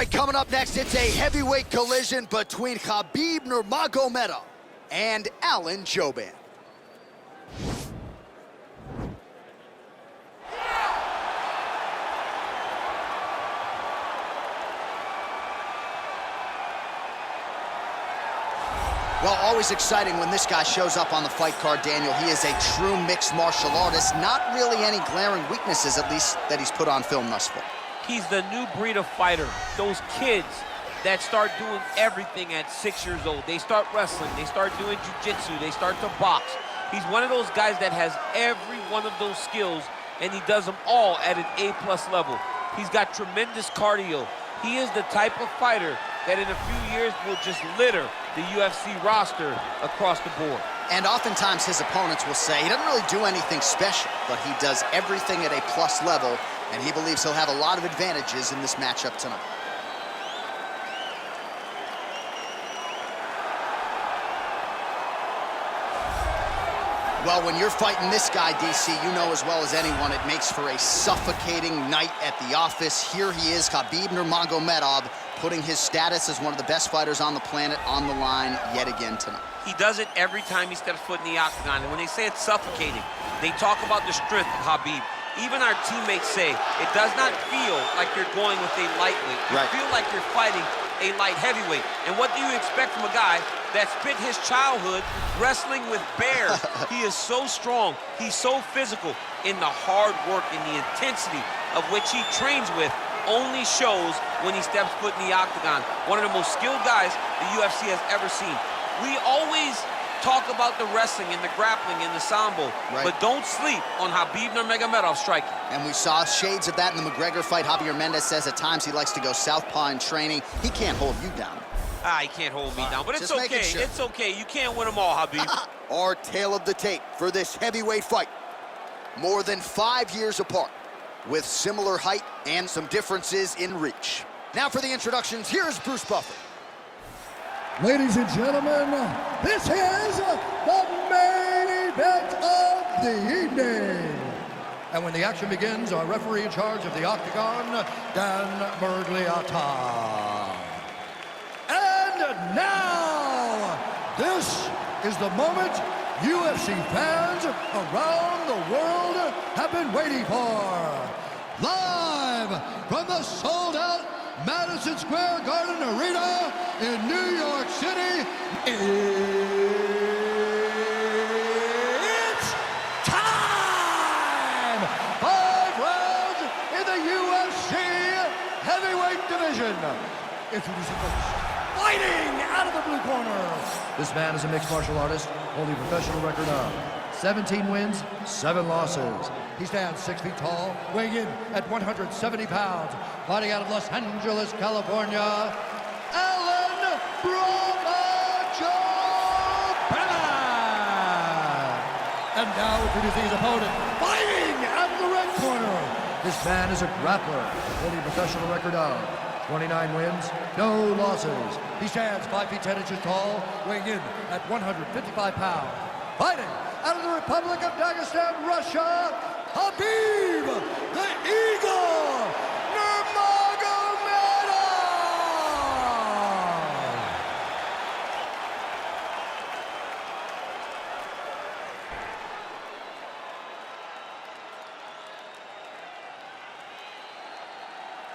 right, coming up next, it's a heavyweight collision between Khabib Nurmagomedov and Jouban. Well, always exciting when this guy shows up on the fight card, Daniel. He is a true mixed martial artist. Not really any glaring weaknesses, at least, that he's put on film thus far. He's the new breed of fighter. Those kids that start doing everything at 6 years old. They start wrestling, they start doing jiu-jitsu, they start to box. He's one of those guys that has every one of those skills, and he does them all at an A+ level. He's got tremendous cardio. He is the type of fighter that in a few years will just litter the UFC roster across the board. And oftentimes his opponents will say he doesn't really do anything special, but he does everything at a plus level, and he believes he'll have a lot of advantages in this matchup tonight. Well, when you're fighting this guy, DC, you know as well as anyone, it makes for a suffocating night at the office. Here he is, Khabib Nurmagomedov, putting his status as one of the best fighters on the planet on the line yet again tonight. He does it every time he steps foot in the octagon, and when they say it's suffocating, they talk about the strength of Khabib. Even our teammates say it does not feel like you're going with a lightweight. You feel like you're fighting a light heavyweight. And what do you expect from a guy that spent his childhood wrestling with bears? He is so strong, he's so physical, in the hard work and the intensity of which he trains with only shows when he steps foot in the octagon. One of the most skilled guys the UFC has ever seen. We always talk about the wrestling and the grappling and the sambo, but don't sleep on Khabib Nurmagomedov striking. And we saw shades of that in the McGregor fight. Javier Mendez says at times he likes to go southpaw in training. He can't hold you down. He can't hold me down, but it's okay. Sure. It's okay. You can't win them all, Khabib. Our tale of the tape for this heavyweight fight. More than 5 years apart, with similar height and some differences in reach. Now for the introductions, here's Bruce Buffer. Ladies and gentlemen, this is the main event of the evening. And when the action begins, our referee in charge of the octagon, Dan Bergliata. And now, this is the moment UFC fans around the world have been waiting for. Live from the sold-out Madison Square Garden Arena in New York City, it's time! 5 rounds in the UFC heavyweight division. Introducing first, fighting out of the blue corner. This man is a mixed martial artist, holding a professional record of 17 wins, 7 losses. He stands 6 feet tall, weighing in at 170 pounds. Fighting out of Los Angeles, California, Alan Jouban. And now introducing his opponent, fighting out of the red corner. This man is a grappler, holding a professional record of 29 wins, no losses. He stands 5 feet 10 inches tall, weighing in at 155 pounds. Fighting out of the Republic of Dagestan, Russia, Khabib, the Eagle, Nurmagomedov!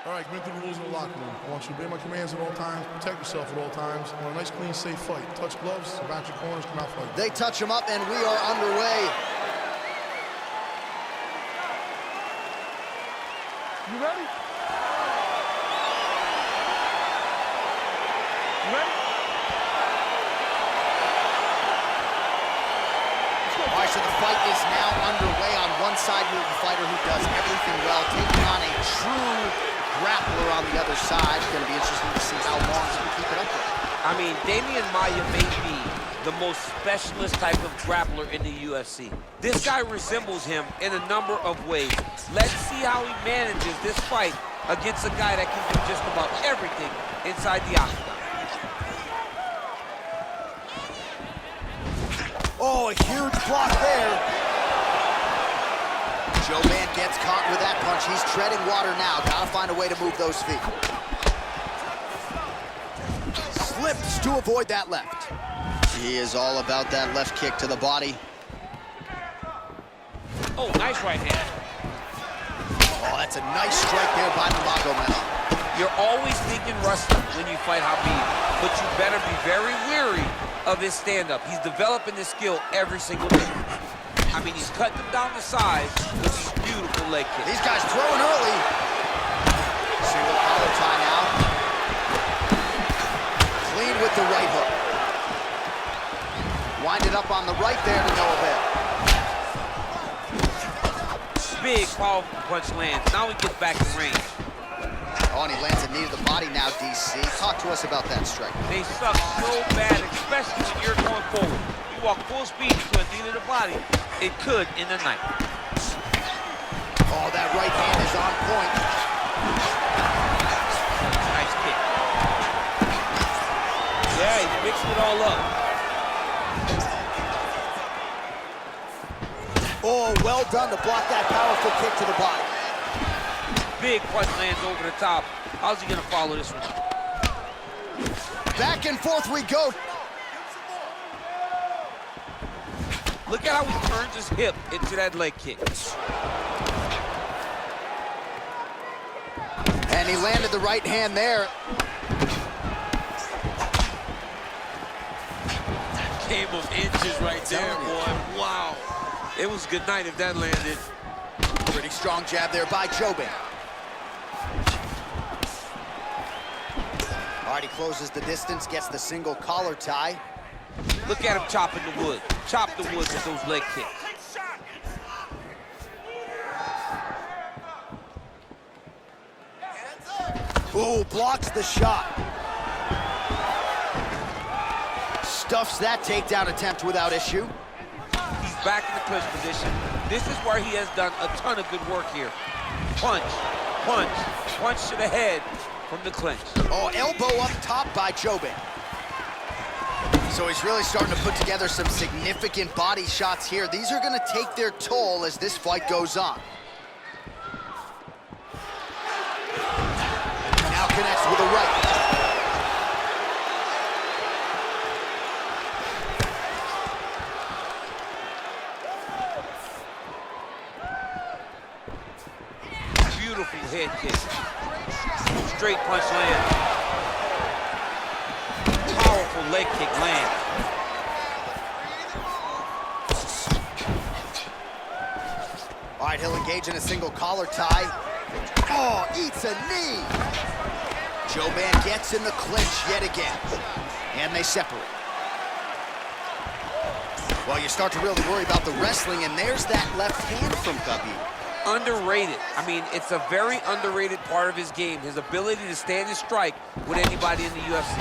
All right, commit to the rules of the locker room. I want you to obey my commands at all times, protect yourself at all times. I want a nice, clean, safe fight. Touch gloves, back your corners, come out fight. They touch him up, and we are underway. You ready? You ready? All right, so the fight is now underway. On one side, we have a fighter who does everything well, taking on a true grappler on the other side. It's going to be interesting to see how long he can keep it up with. I mean, Damian Maia may be the most specialist type of grappler in the UFC. This guy resembles him in a number of ways. Let's see how he manages this fight against a guy that can do just about everything inside the octagon. Oh, a huge block there. Jouban gets caught with that punch. He's treading water now. Gotta find a way to move those feet. flips to avoid that left. He is all about that left kick to the body. Oh, nice right hand. Oh, that's a nice strike there by Nurmagomedov. You're always thinking wrestling when you fight Khabib, but you better be very wary of his stand-up. He's developing this skill every single day. I mean, he's cutting them down the sides with these beautiful leg kicks. These guys throwing early. Single collar tie now. Clean with the right hook. Winded up on the right there to no avail. Big, powerful punch lands. Now he gets back in range. Oh, and he lands a knee to the body now, DC. Talk to us about that strike. They suck so bad, especially when you're going forward. You walk full speed to a knee to the body, it could in the night. Oh, that right hand is on point. Nice kick. Yeah, he's mixing it all up. Oh, well done to block that powerful kick to the body. Big punch lands over the top. How's he gonna follow this one? Back and forth we go. Look at how he turns his hip into that leg kick. And he landed the right hand there. Game of inches right there, boy. Wow. It was a good night if that landed. Pretty strong jab there by Jouban. All right, he closes the distance, gets the single collar tie. Look at him chopping the wood. Chop the wood with those leg kicks. Ooh, blocks the shot. Stuffs that takedown attempt without issue. He's back in the clinch position. This is where he has done a ton of good work here. Punch, punch, punch to the head from the clinch. Oh, elbow up top by Jouban. So he's really starting to put together some significant body shots here. These are going to take their toll as this fight goes on. Now connects with a right. Beautiful head kick. Straight punch land. Powerful leg kick land. All right, he'll engage in a single collar tie. Oh, eats a knee. Jouban gets in the clinch yet again. And they separate. Well, you start to really worry about the wrestling, and there's that left hand from Khabib. Underrated. I mean, it's a very underrated part of his game, his ability to stand and strike with anybody in the UFC.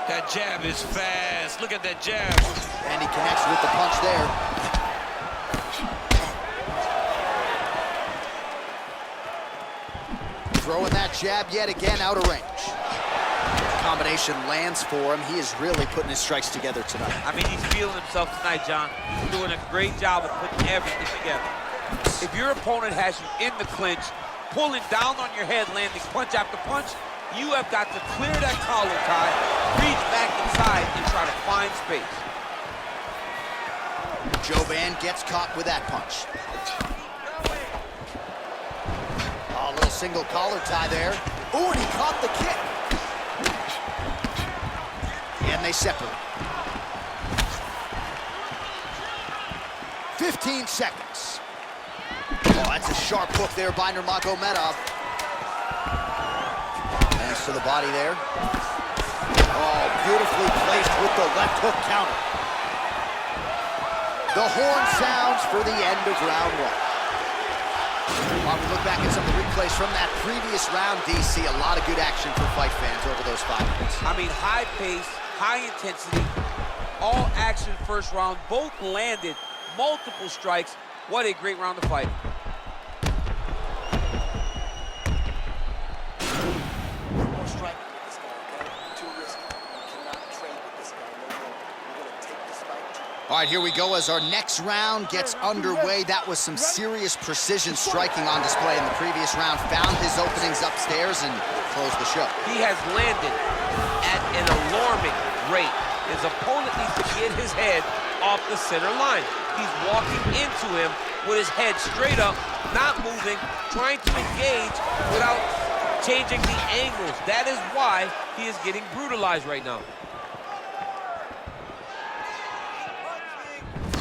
That jab is fast. Look at that jab. And he connects with the punch there. Throwing that jab yet again out of range. Combination lands for him. He is really putting his strikes together tonight. I mean, he's feeling himself tonight, John. He's doing a great job of putting everything together. If your opponent has you in the clinch, pulling down on your head, landing punch after punch, you have got to clear that collar tie, reach back inside, and try to find space. Jouban gets caught with that punch. Oh, a little single collar tie there. Ooh, and he caught the kick. And they separate. 15 seconds. Oh, that's a sharp hook there by Nurmagomedov. Thanks to the body there. Oh, beautifully placed with the left hook counter. The horn sounds for the end of round one. While we look back at some of the replays from that previous round, DC, a lot of good action for fight fans over those 5 minutes. I mean, high pace, high intensity, all action first round, both landed multiple strikes. What a great round to fight. All All right, here we go as our next round gets underway. That was some serious precision striking on display in the previous round. Found his openings upstairs and closed the show. He has landed at an alarming rate. His opponent needs to get his head off the center line. He's walking into him with his head straight up, not moving, trying to engage without changing the angles. That is why he is getting brutalized right now.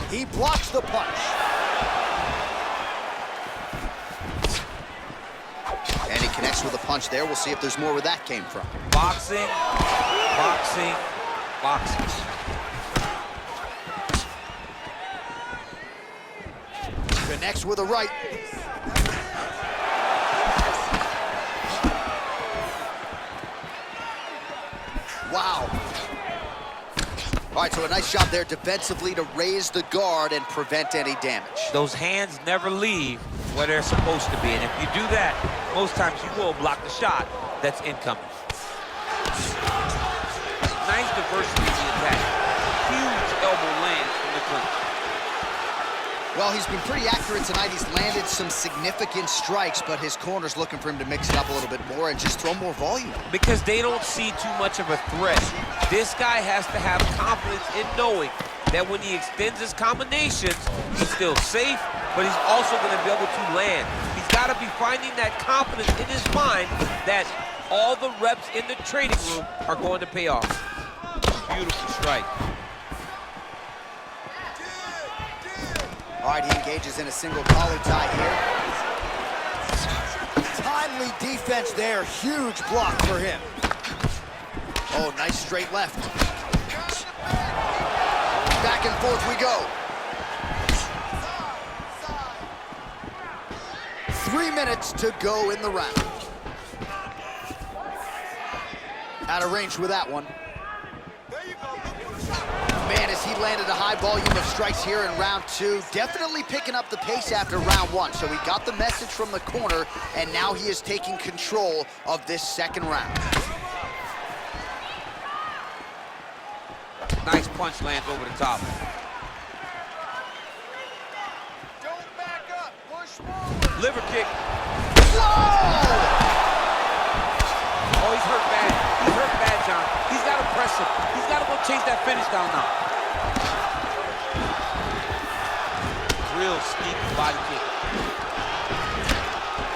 He blocks the punch. And he connects with a punch there. We'll see if there's more where that came from. Boxing, boxing, boxing. Connects with a right. Wow. All right, so a nice job there defensively to raise the guard and prevent any damage. Those hands never leave where they're supposed to be, and if you do that, most times you will block the shot that's incoming. Nice diversity in the attack. Huge elbow lands from the clinch. Well, he's been pretty accurate tonight. He's landed some significant strikes, but his corner's looking for him to mix it up a little bit more and just throw more volume. Because they don't see too much of a threat. This guy has to have confidence in knowing that when he extends his combinations, he's still safe, but he's also going to be able to land. He's got to be finding that confidence in his mind that all the reps in the training room are going to pay off. Beautiful strike. All right, he engages in a single collar tie here. Timely defense there. Huge block for him. Oh, nice straight left. Back and forth we go. 3 minutes to go in the round. Out of range with that one. Man, as he landed a high volume of strikes here in round 2, definitely picking up the pace after round 1. So he got the message from the corner, and now he is taking control of this second round. Nice punch lands over the top. Don't back up, push forward. Liver kick. Whoa! Oh, he's hurt bad. He's hurt bad, John. He's got to press him. He's got to go chase that finish down now. Real sneaky body kick.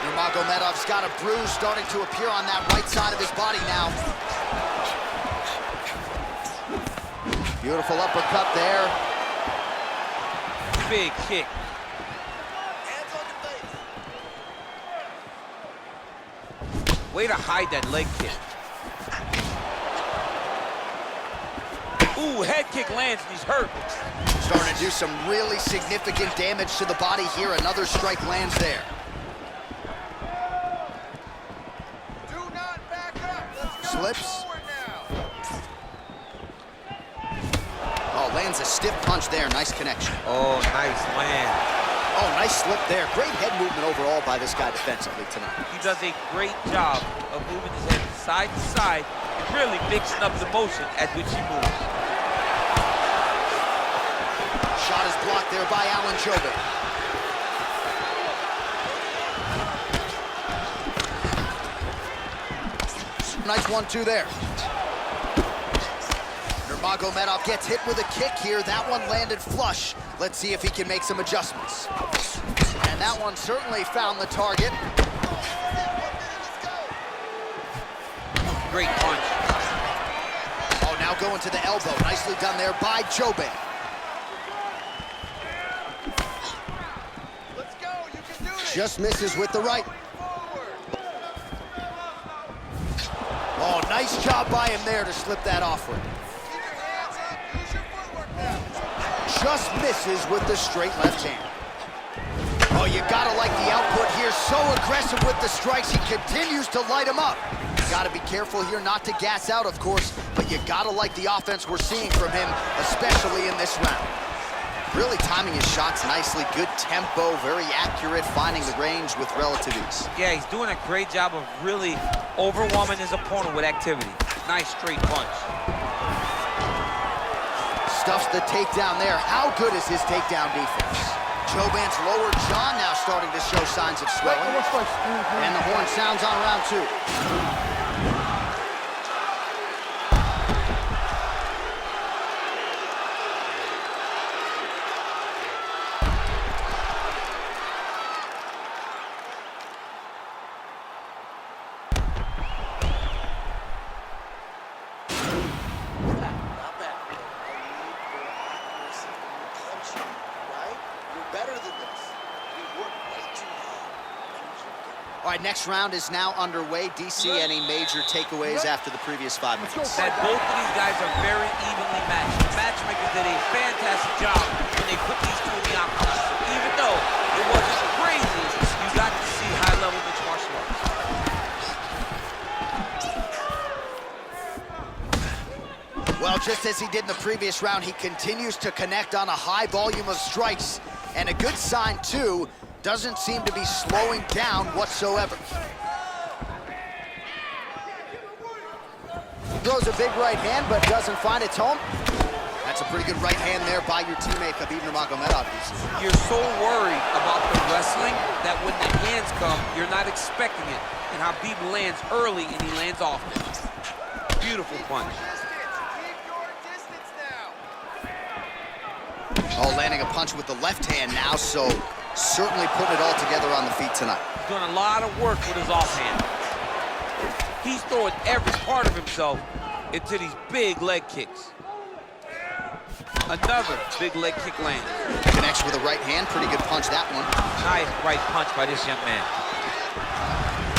Nurmagomedov's got a bruise starting to appear on that right side of his body now. Beautiful uppercut there. Big kick. Hands on your face. Way to hide that leg kick. Ooh, head kick lands and he's hurt. Starting to do some really significant damage to the body here. Another strike lands there. Do not back up. Let's go Slips. forward now. Oh, lands a stiff punch there. Nice connection. Oh, nice land. Oh, nice slip there. Great head movement overall by this guy defensively tonight. He does a great job of moving his head side to side and really mixing up the motion at which he moves. Shot is blocked there by Alan Jouban. Nice 1-2 there. Nurmagomedov gets hit with a kick here. That one landed flush. Let's see if he can make some adjustments. And that one certainly found the target. Great punch. Oh, now going to the elbow. Nicely done there by Jouban. Let's go. You can do this. Just misses with the right. Forward. Oh, nice job by him there to slip that offward. Keep your hands up. Use your footwork now. Just misses with the straight left hand. Oh, you gotta like the output here. So aggressive with the strikes. He continues to light him up. Gotta be careful here not to gas out, of course, but you gotta like the offense we're seeing from him, especially in this round. Really timing his shots nicely. Good tempo, very accurate, finding the range with relative ease. Yeah, he's doing a great job of really overwhelming his opponent with activity. Nice straight punch. stuffs the takedown there. How good is his takedown defense? Jouban's lower jaw now starting to show signs of swelling. And the horn sounds on round 2. All right, next round is now underway. DC, any major takeaways after the previous 5 minutes? That both of these guys are very evenly matched. The matchmakers did a fantastic job when they put these two in the octagon. So even though it wasn't crazy, you got to see high-level mixed martial arts. Well, just as he did in the previous round, he continues to connect on a high volume of strikes. And a good sign, too, doesn't seem to be slowing down whatsoever. Throws a big right hand, but doesn't find its home. That's a pretty good right hand there by your teammate, Khabib Nurmagomedov. You're so worried about the wrestling that when the hands come, you're not expecting it. And Khabib lands early, and he lands often. Beautiful punch. Oh, landing a punch with the left hand now, so certainly putting it all together on the feet tonight. Doing a lot of work with his offhand. He's throwing every part of himself into these big leg kicks. Another big leg kick lands. Connects with a right hand, pretty good punch that one. Nice right punch by this young man.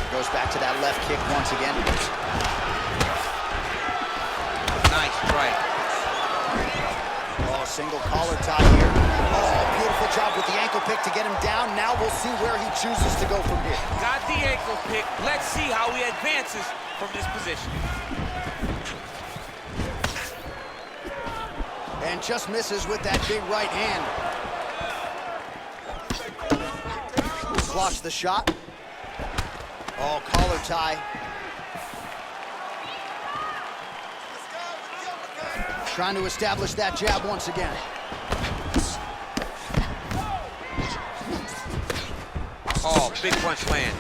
Goes back to that left kick once again. Nice strike. Oh, single collar tie here. Oh, beautiful job with the ankle pick to get him down. Now we'll see where he chooses to go from here. Got the ankle pick. Let's see how he advances from this position. And just misses with that big right hand. Blocks the shot. Oh, collar tie. Trying to establish that jab once again. Oh, big punch lands.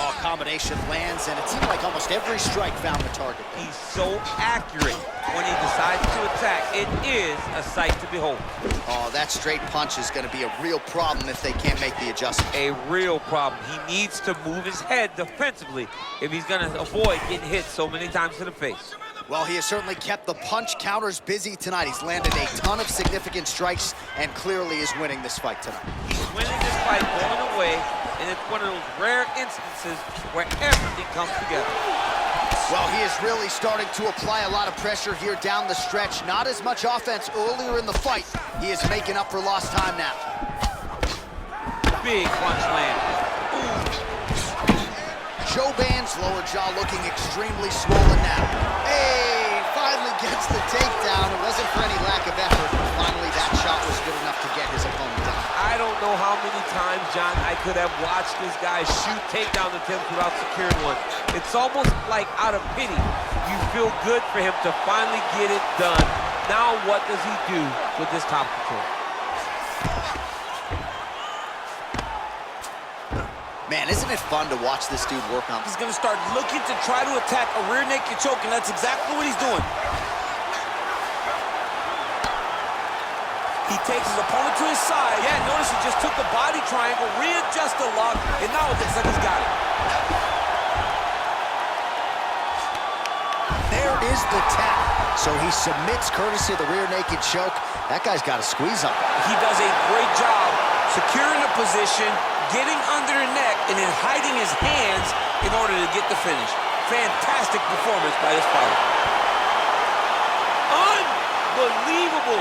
Oh, combination lands, and it seemed like almost every strike found the target. He's so accurate when he decides to attack. It is a sight to behold. Oh, that straight punch is going to be a real problem if they can't make the adjustment. A real problem. He needs to move his head defensively if he's going to avoid getting hit so many times to the face. Well, he has certainly kept the punch counters busy tonight. He's landed a ton of significant strikes and clearly is winning this fight tonight. He's winning this fight going away, and it's one of those rare instances where everything comes together. Well, he is really starting to apply a lot of pressure here down the stretch. Not as much offense earlier in the fight. He is making up for lost time now. Big punch land. Jouban's lower jaw looking extremely swollen now. Hey, finally gets the takedown. It wasn't for any lack of effort. Finally, that shot was good enough to get his opponent down. I don't know how many times, John, I could have watched this guy shoot takedown attempts without securing one. It's almost like out of pity. You feel good for him to finally get it done. Now what does he do with this top control? Man, isn't it fun to watch this dude work on? He's going to start looking to try to attack a rear naked choke, and that's exactly what he's doing. He takes his opponent to his side. Yeah, notice he just took the body triangle, readjust the lock, and now it looks like he's got it. There is the tap. So he submits courtesy of the rear naked choke. That guy's got a squeeze on him. He does a great job securing the position, getting under the neck, and then hiding his hands in order to get the finish. Fantastic performance by this fighter. Unbelievable.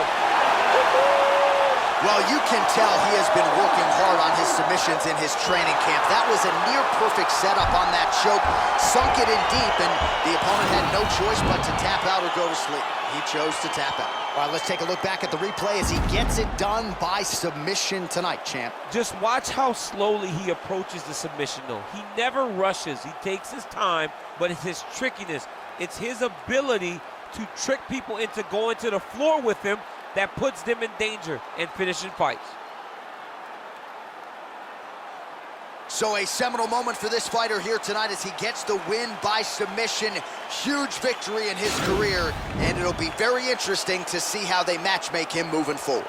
Well, you can tell he has been working hard on his submissions in his training camp. That was a near-perfect setup on that choke. Sunk it in deep, and the opponent had no choice but to tap out or go to sleep. He chose to tap out. All right, let's take a look back at the replay as he gets it done by submission tonight, champ. Just watch how slowly he approaches the submission, though. He never rushes. He takes his time, but it's his trickiness. It's his ability to trick people into going to the floor with him that puts them in danger and finishing fights. So a seminal moment for this fighter here tonight as he gets the win by submission. Huge victory in his career, and it'll be very interesting to see how they matchmake him moving forward.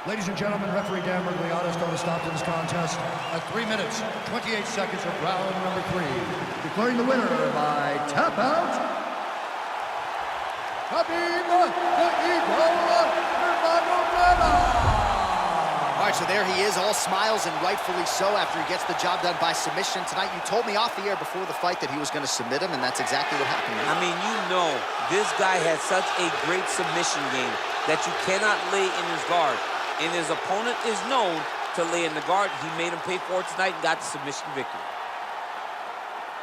Ladies and gentlemen, referee Dan Mergliata started a stop to this contest at 3 minutes, 28 seconds of round number 3. Declaring the winner by tap out, Khabib Nurmagomedov. All right, so there he is, all smiles and rightfully so after he gets the job done by submission tonight. You told me off the air before the fight that he was going to submit him, and that's exactly what happened. I mean, you know, this guy has such a great submission game that you cannot lay in his guard. And his opponent is known to lay in the guard. He made him pay for it tonight and got the submission victory.